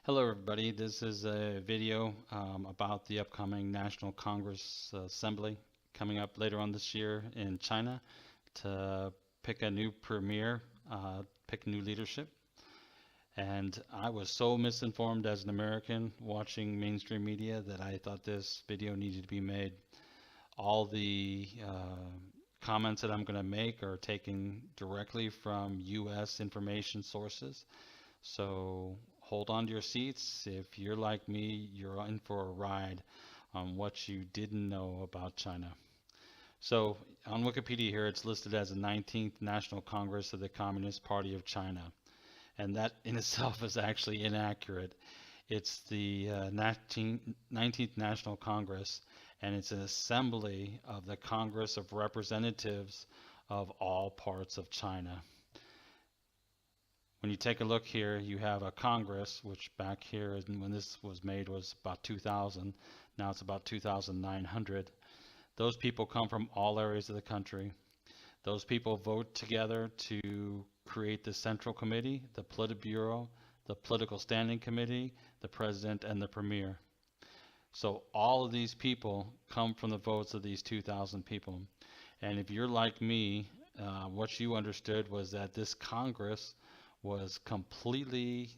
Hello, everybody. This is a video about the upcoming National Congress Assembly coming up later on this year in China to pick a new premier, pick new leadership. And I was so misinformed as an American watching mainstream media that I thought this video needed to be made. All the comments that I'm going to make are taken directly from U.S. information sources. So hold on to your seats. If you're like me, you're in for a ride on what you didn't know about China. So on Wikipedia here, it's listed as the 19th National Congress of the Communist Party of China. And that in itself is actually inaccurate. It's the 19th National Congress, and it's an assembly of the Congress of Representatives of all parts of China. When you take a look here, you have a Congress, which back here when this was made was about 2,000. Now it's about 2,900. Those people come from all areas of the country. Those people vote together to create the Central Committee, the Politburo, the Political Standing Committee, the President, and the Premier. So all of these people come from the votes of these 2,000 people. And if you're like me, what you understood was that this Congress was completely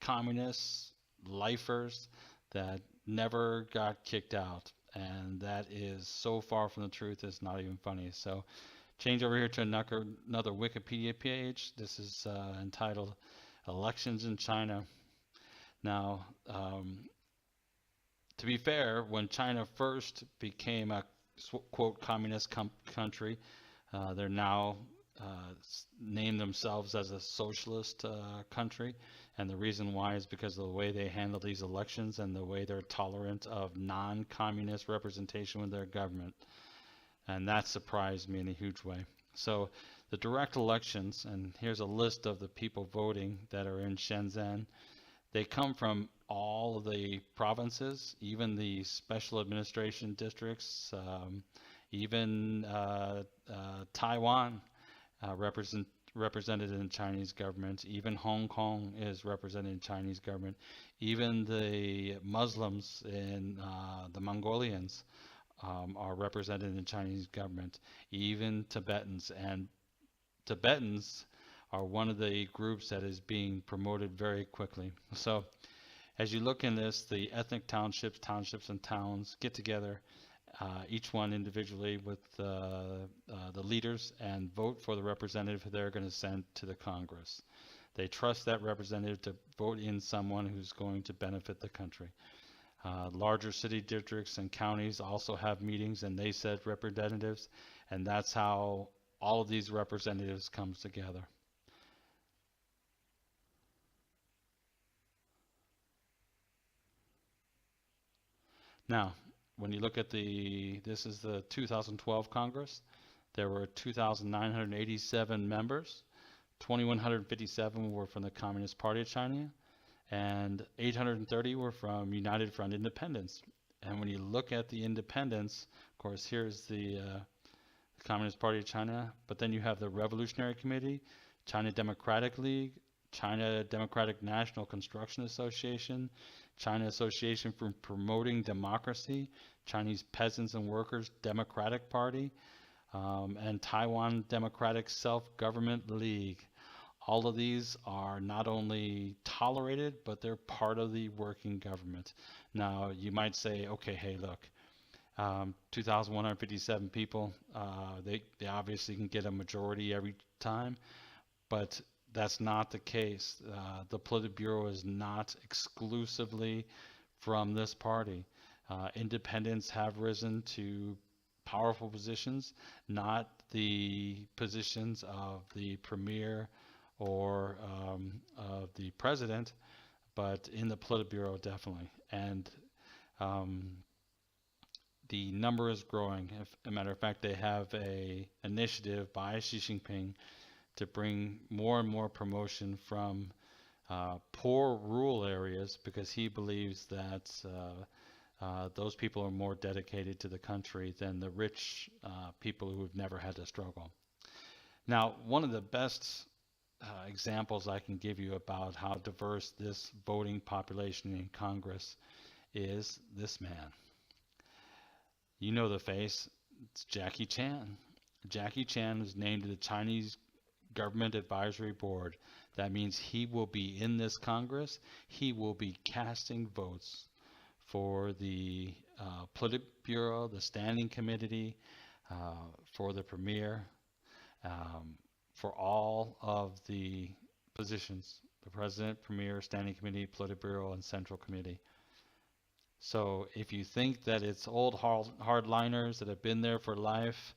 communist lifers that never got kicked out, and that is so far from the truth it's not even funny. So change over here to another Wikipedia page. This is entitled Elections in China. Now to be fair, when China first became a quote communist country, they're now name themselves as a socialist country, and the reason why is because of the way they handle these elections and the way they're tolerant of non-communist representation with their government, and that surprised me in a huge way. So the direct elections, and here's a list of the people voting that are in Shenzhen. They come from all of the provinces, even the special administration districts, even Taiwan represented in Chinese government. Even Hong Kong is represented in Chinese government. Even the Muslims in the Mongolians are represented in Chinese government. Even Tibetans, and Tibetans are one of the groups that is being promoted very quickly. So as you look in this, the ethnic townships and towns get together, each one individually with the leaders, and vote for the representative they're going to send to the Congress. They trust that representative to vote in someone who's going to benefit the country. Larger city districts and counties also have meetings, and they set representatives, and that's how all of these representatives comes together. Now, when you look at this is the 2012 Congress. There were 2,987 members. 2,157 were from the Communist Party of China, and 830 were from United Front Independence. And when you look at the independents, of course, here's the Communist Party of China, but then you have the Revolutionary Committee, China Democratic League, China Democratic National Construction Association, China Association for Promoting Democracy, Chinese Peasants and Workers Democratic Party, and Taiwan Democratic Self-Government League. All of these are not only tolerated, but they're part of the working government. Now, you might say, okay, hey, look, 2,157 people, they obviously can get a majority every time, but that's not the case. The Politburo is not exclusively from this party. Independents have risen to powerful positions, not the positions of the premier or of the president, but in the Politburo definitely. And the number is growing. As a matter of fact, they have a initiative by Xi Jinping to bring more and more promotion from poor rural areas, because he believes that those people are more dedicated to the country than the rich people who have never had to struggle. Now, one of the best examples I can give you about how diverse this voting population in Congress is this man. You know the face. It's Jackie Chan. Jackie Chan was named to the Chinese Government Advisory Board. That means he will be in this Congress. He will be casting votes for the Politburo, the Standing Committee, for the Premier, for all of the positions, the President, Premier, Standing Committee, Politburo, and Central Committee. So if you think that it's old hardliners that have been there for life,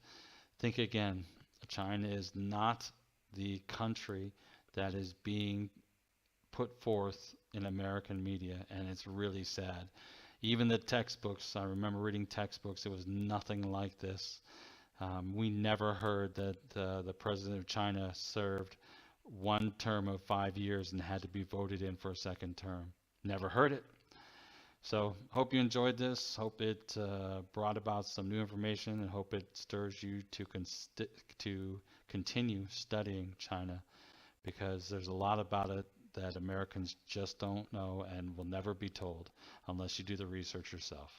think again. China is not the country that is being put forth in American media, and it's really sad. Even the textbooks, I remember reading textbooks, it was nothing like this. We never heard that the president of China served one term of 5 years and had to be voted in for a second term. Never heard it. So hope you enjoyed this. Hope it brought about some new information, and hope it stirs you to continue studying China, because there's a lot about it that Americans just don't know and will never be told unless you do the research yourself.